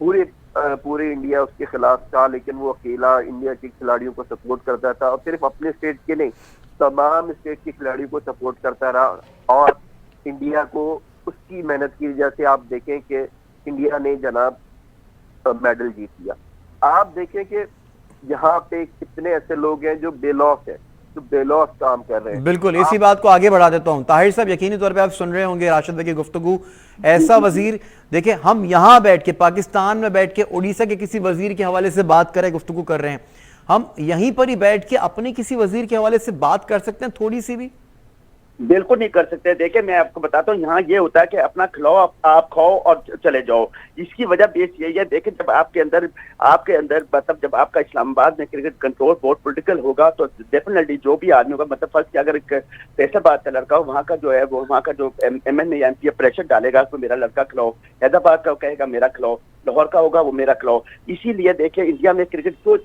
पूरे इंडिया उसके खिलाफ था, लेकिन वो अकेला इंडिया के खिलाड़ियों को सपोर्ट करता था, और सिर्फ अपने स्टेट के नहीं, तमाम स्टेट के खिलाड़ियों को सपोर्ट करता रहा। और इंडिया को उसकी मेहनत की वजह से आप देखें कि इंडिया ने जनाब मेडल जीत लिया। आप देखें कि यहाँ पे कितने ऐसे लोग हैं जो बेलौस है, जो बेलौस काम कर रहे हैं। बिल्कुल, इसी बात को आगे बढ़ा देता हूं। ताहिर साहब, यकीनी तौर पे आप सुन रहे होंगे राशिद भाई की गुफ्तगू। ऐसा वजीर, देखिए हम यहां बैठ के, पाकिस्तान में बैठ के उड़ीसा के किसी वजीर के हवाले से बात करें, गुफ्तगू कर रहे हैं, हम यहीं पर ही बैठ के अपने किसी वजीर के हवाले से बात कर सकते हैं थोड़ी सी भी? बिल्कुल नहीं कर सकते। देखिए मैं आपको बताता हूँ, यहाँ ये होता है कि अपना खिलाओ, आप खाओ और चले जाओ। इसकी वजह बेस यही है, देखिए जब आपके अंदर मतलब जब आपका इस्लामाबाद में क्रिकेट कंट्रोल बोर्ड पॉलिटिकल होगा, तो डेफिनेटली जो भी आदमी होगा, मतलब फर्स्ट अगर एक फैसलाबाद का लड़का हो, वहाँ का जो है वो वहाँ का जो MNA MP प्रेशर डालेगा तो मेरा लड़का खिलाओ, हैदराबाद का कहेगा मेरा खिलाओ, लाहौर का होगा वो मेरा खिलाओ। इसीलिए देखिए इंडिया में क्रिकेट क्यों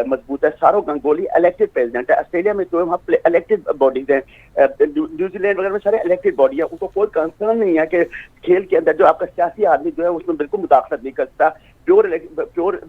मजबूत है, सौरव गांगुली इलेक्टेड प्रेसिडेंट है, ऑस्ट्रेलिया में जो वहाँ इलेक्टेड बॉडीज हैं, न्यूजीलैंड वगैरह में सारे इलेक्टेड बॉडी है, उनको कोई कंसर्न नहीं है कि खेल के अंदर जो आपका सियासी आदमी जो है उसमें बिल्कुल मुदाखलत नहीं करता। प्योर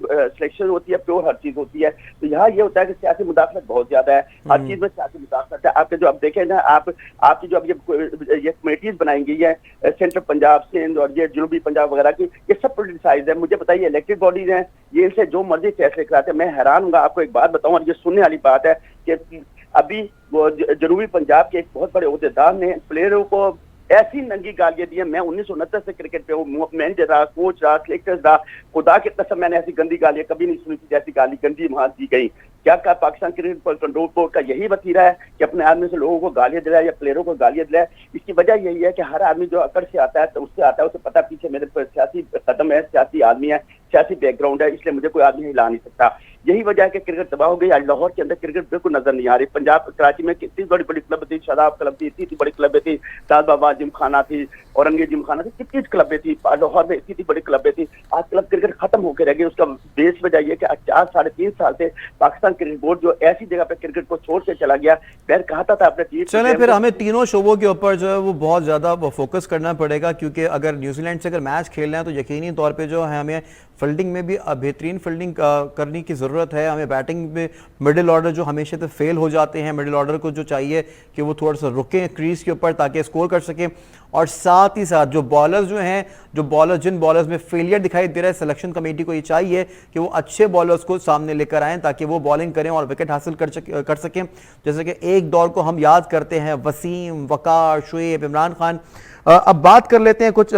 सिलेक्शन होती है, प्योर हर चीज होती है। तो यहाँ ये होता है कि सियासी मुदाखलत बहुत ज्यादा है, हर चीज में सियासी मुदाखलत है। आपके जो अब देखें ना, आपकी जो अब ये कमेटीज बनाई गई है, सेंट्रल पंजाब, सिंध और ये जनूबी पंजाब वगैरह की, ये सब पोलिटिसाइज है। मुझे बताइए इलेक्टेड बॉडीज हैं, ये इनसे जो मर्जी फैसले कराते हैं। मैं हैरान हूँ, आपको एक बात बताऊँ और ये सुनने वाली बात है कि अभी वो जनूबी पंजाब के एक बहुत बड़े ओहदेदार ने प्लेयरों को ऐसी नंगी गालियां दी है। मैं 1969 से क्रिकेट पे हूँ, मैनेजर रहा, कोच रहा, सिलेक्टर रहा, खुदा की कसम मैंने ऐसी गंदी गालियां कभी नहीं सुनी थी जैसी गाली गंदी वहां दी गई। क्या पाकिस्तान क्रिकेट कंट्रोल बोर्ड का यही वतीरा है कि अपने आदमी से लोगों को गालियां दिलाए या प्लेयरों को गालियां दिलाए? इसकी वजह यही है कि हर आदमी जो अकड़ से आता है तो उससे आता है, उसे पता पीछे मेरे सियासी कदम है, सियासी आदमी है, सियासी बैकग्राउंड है, इसलिए मुझे कोई आदमी हिला नहीं सकता। यही वजह है कि क्रिकेट तबाह हो गई। आज लाहौर के अंदर क्रिकेट बिल्कुल नजर नहीं आ रही। पंजाब कराची में कितनी बड़ी बड़ी क्लब थी, शादाब क्लब थी, इतनी बड़ी क्लबें थी, दाद बाबा जिमखाना थी, औरंगजेब जिमखाना थी, कितनी क्लबें थी लाहौर में, इतनी बड़ी क्लबें थी। आज क्लब क्रिकेट खत्म होकर रह गई। उसका बेस वजह यह कि 4-3.5 साल से पाकिस्तान क्रिकेट बोर्ड जो ऐसी जगह पे क्रिकेट को छोड़ के चला गया। मैं कहता था अपने टीम चलें फिर हमें तीनों शोबों के ऊपर जो है वो बहुत ज़्यादा फोकस करना पड़ेगा, क्योंकि अगर न्यूजीलैंड से अगर मैच खेलना है तो यकीनी तौर पे जो है हमें फील्डिंग में भी बेहतरीन फील्डिंग करने की ज़रूरत है। हमें बैटिंग में मिडिल ऑर्डर जो हमेशा से फेल हो जाते हैं, मिडिल ऑर्डर को जो चाहिए कि वो थोड़ा सा रुकें क्रीज के ऊपर ताकि स्कोर कर सकें। और साथ ही साथ जो बॉलर्स जो हैं, जिन बॉलर्स में फेलियर दिखाई दे रहा है, सिलेक्शन कमेटी को ये चाहिए कि वो अच्छे बॉलर्स को सामने लेकर आएँ ताकि वो बॉलिंग करें और विकेट हासिल कर सकें। जैसे कि एक दौर को हम याद करते हैं, वसीम, वकार, शुएब, इमरान खान। अब बात कर लेते हैं कुछ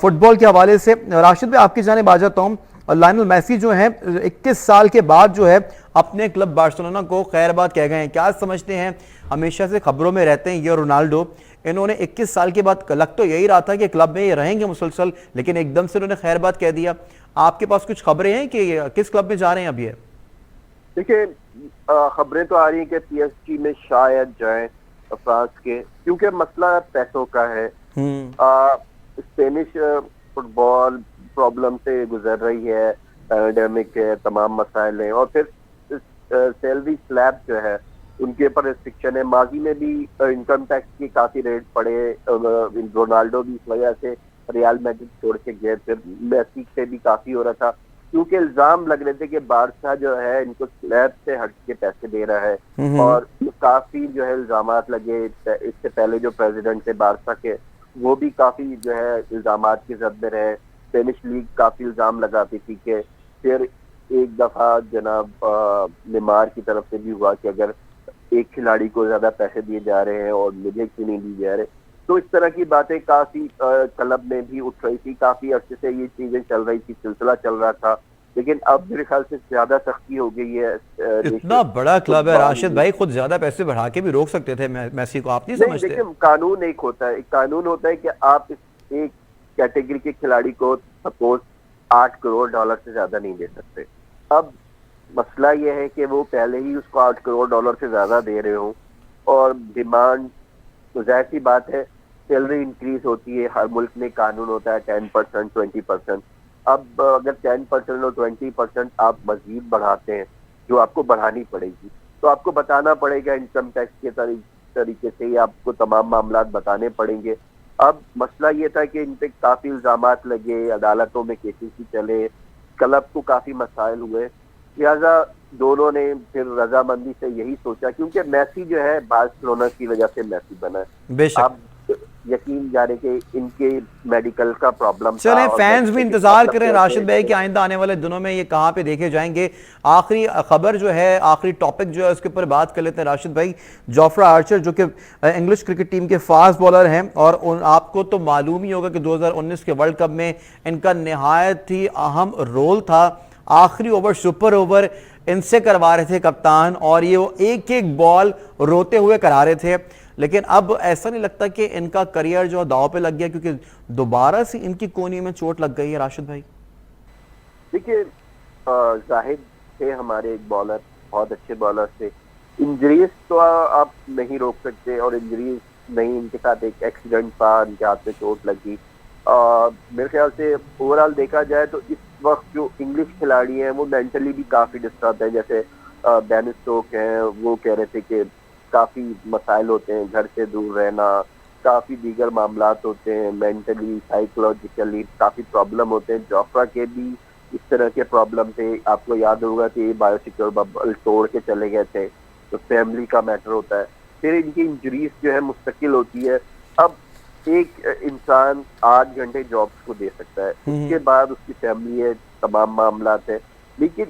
फुटबॉल के हवाले से। राशिद भाई आपकी जानिब आ जाता हूँ। लायनल मेसी जो है 21 साल के बाद जो है अपने क्लब बार्सिलोना को खैरबाद कह गए हैं। क्या समझते हैं, हमेशा से खबरों में रहते हैं ये रोनाल्डो, इन्होंने 21 साल के बाद, लग तो यही रहा था कि क्लब में ये रहेंगे मुसलसल, लेकिन एकदम से उन्होंने खैरबाद कह दिया। आपके पास कुछ खबरें हैं कि किस क्लब में जा रहे हैं अभी? देखिए खबरें तो आ रही हैं कि PSG में शायद जाएं फ्रांस के, क्योंकि मसला पैसों का है। स्पेनिश फुटबॉल प्रॉब्लम से गुजर रही है, पैंडेमिक है, तमाम मसाइल हैं, और फिर सैलरी स्लैब जो है उनके ऊपर रिस्ट्रिक्शन है। माजी में भी इनकम टैक्स की काफी रेट पड़े। रोनाल्डो भी इस वजह से रियल मैड्रिड छोड़ के गए, फिर मेसी से भी काफी हो रहा था, क्योंकि इल्जाम लग रहे थे कि बारसा जो है इनको स्लैब से हट के पैसे दे रहा है, और काफी जो है इल्जाम लगे। इससे पहले जो प्रेसिडेंट थे बारसा के, वो भी काफी जो है इल्जामात की जद में रहे। स्पेनिश लीग काफी इल्जाम लगाती थी कि फिर एक दफा जनाब नेमार की तरफ से भी हुआ कि अगर एक खिलाड़ी को ज्यादा पैसे दिए जा रहे हैं और मुझे क्यों नहीं दिए जा रहे। तो इस तरह की बातें काफी क्लब में भी उठ रही थी, काफी अर्से से ये चीजें चल रही थी, सिलसिला चल रहा था। लेकिन अब मेरे ख्याल से ज्यादा सख्ती हो गई है। इतना बड़ा क्लब है राशिद भाई, खुद ज्यादा पैसे बढ़ा के भी रोक सकते थे मेसी को, आप नहीं समझते? देखिए कानून एक होता है, एक कानून होता है कि आप एक कैटेगरी के खिलाड़ी को सपोज 8 करोड़ डॉलर से ज्यादा नहीं दे सकते। अब मसला यह है कि वो पहले ही उसको 8 करोड़ डॉलर से ज्यादा दे रहे हो और डिमांड, तो जाहिर सी बात है सैलरी इंक्रीज होती है, हर मुल्क में कानून होता है 10% 20%। अब अगर 10% और 20% आप मजीद बढ़ाते हैं, जो आपको बढ़ानी पड़ेगी, तो आपको बताना पड़ेगा इनकम टैक्स के तरीके से ही आपको तमाम मामला बताने पड़ेंगे। अब मसला ये था कि इन पे काफी इल्जामात लगे, अदालतों में केसेस भी चले, क्लब को काफी मसाइल हुए, लिहाजा दोनों ने फिर रजामंदी से यही सोचा, क्योंकि मैसी जो है बार्सिलोना की वजह से मैसी बना है। बेशक आप यकीन जाने के इनके मेडिकल का प्रॉब्लम चलें, फैंस भी इंतजार करें राशिद भाई कि आइंदा आने वाले दिनों में ये कहां पे देखे जाएंगे। आखिरी खबर जो है, आखिरी टॉपिक जो है उसके ऊपर बात कर लेते हैं राशिद भाई। जोफ्रा आर्चर जो कि इंग्लिश क्रिकेट टीम के फास्ट बॉलर हैं और आपको तो मालूम ही होगा कि 2019 के वर्ल्ड कप में इनका निहायत ही अहम रोल था। आखिरी ओवर, सुपर ओवर इनसे करवा रहे थे कप्तान, और ये वो एक एक बॉल रोते हुए करा रहे थे। लेकिन अब ऐसा नहीं लगता कि इनका करियर जो दांव पे लग गया, क्योंकि दोबारा से इनकी कोहनी में चोट लग गई है राशिद भाई? देखिए जाहिद थे हमारे एक बॉलर, बहुत अच्छे बॉलर थे। इंजरीज तो आप नहीं रोक सकते, और इंजरीज नहीं, इनके साथ एक एक्सीडेंट था, इनके हाथ में चोट लगी। मेरे ख्याल से ओवरऑल देखा जाए तो इस वक्त जो इंग्लिश खिलाड़ी हैं वो मेंटली भी काफी डिस्टर्ब है। जैसे बेन स्टोक हैं, वो कह रहे थे कि काफी मसाइल होते हैं, घर से दूर रहना, काफी दीगर मामलात होते हैं, मेंटली साइकोलॉजिकली काफी प्रॉब्लम होते हैं। जोफ्रा के भी इस तरह के प्रॉब्लम थे। आपको याद होगा कि बायोसिक्योर बबल तोड़ के चले गए थे, तो फैमिली का मैटर होता है। फिर इनकी इंजरीज जो है मुस्तकिल होती है। अब एक इंसान 8 घंटे जॉब्स को दे सकता है, उसके बाद उसकी फैमिली है, तमाम मामलात है। लेकिन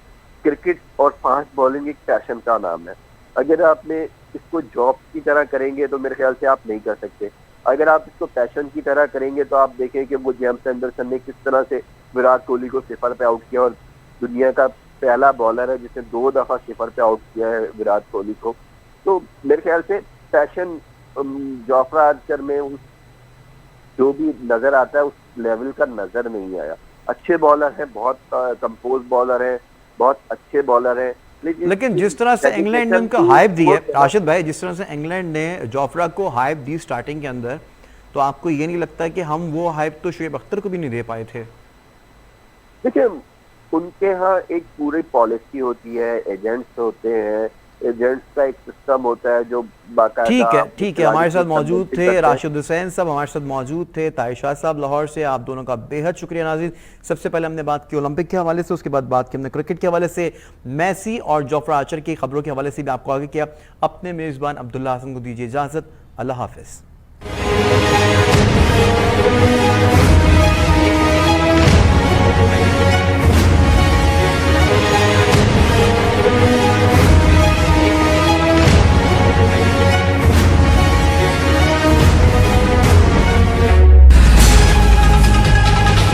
क्रिकेट और फास्ट बॉलिंग एक पैशन का नाम है। अगर आपने इसको जॉब की तरह करेंगे तो मेरे ख्याल से आप नहीं कर सकते। अगर आप इसको पैशन की तरह करेंगे तो आप देखें कि वो जेम्स एंडरसन ने किस तरह से विराट कोहली को 0 पे आउट किया, और दुनिया का पहला बॉलर है जिसने 2 दफा 0 पे आउट किया है विराट कोहली को। तो मेरे ख्याल से पैशन जोफ्रा आर्चर में उस जो भी नजर आता है उस लेवल का नजर नहीं आया। अच्छे बॉलर हैं, बहुत कंपोज बॉलर हैं, बहुत अच्छे बॉलर हैं, लेकिन जिस तरह से इंग्लैंड ने उनका हाइप दी है राशिद भाई, जिस तरह से इंग्लैंड ने जोफ्रा को हाइप दी स्टार्टिंग के अंदर, तो आपको ये नहीं लगता कि हम वो हाइप तो शोएब अख्तर को भी नहीं दे पाए थे? देखिए उनके यहाँ एक पूरी पॉलिसी होती है, एजेंट्स होते हैं, एजेंट्स का एक सिस्टम होता है जो बाकायदा। ठीक है, हमारे साथ मौजूद थे राशिद हुसैन साहब, हमारे साथ मौजूद थे ताहिशाह साहब लाहौर से। आप दोनों का बेहद शुक्रिया नाज़रीन। सबसे पहले हमने बात की ओलंपिक के हवाले से, उसके बाद बात की हमने क्रिकेट के हवाले से, मैसी और जोफ्रा आर्चर की खबरों के हवाले से भी आपको आगे किया। अपने मेज़बान अब्दुल्ला हसन को दीजिए इजाज़त। अल्लाह हाफिज़।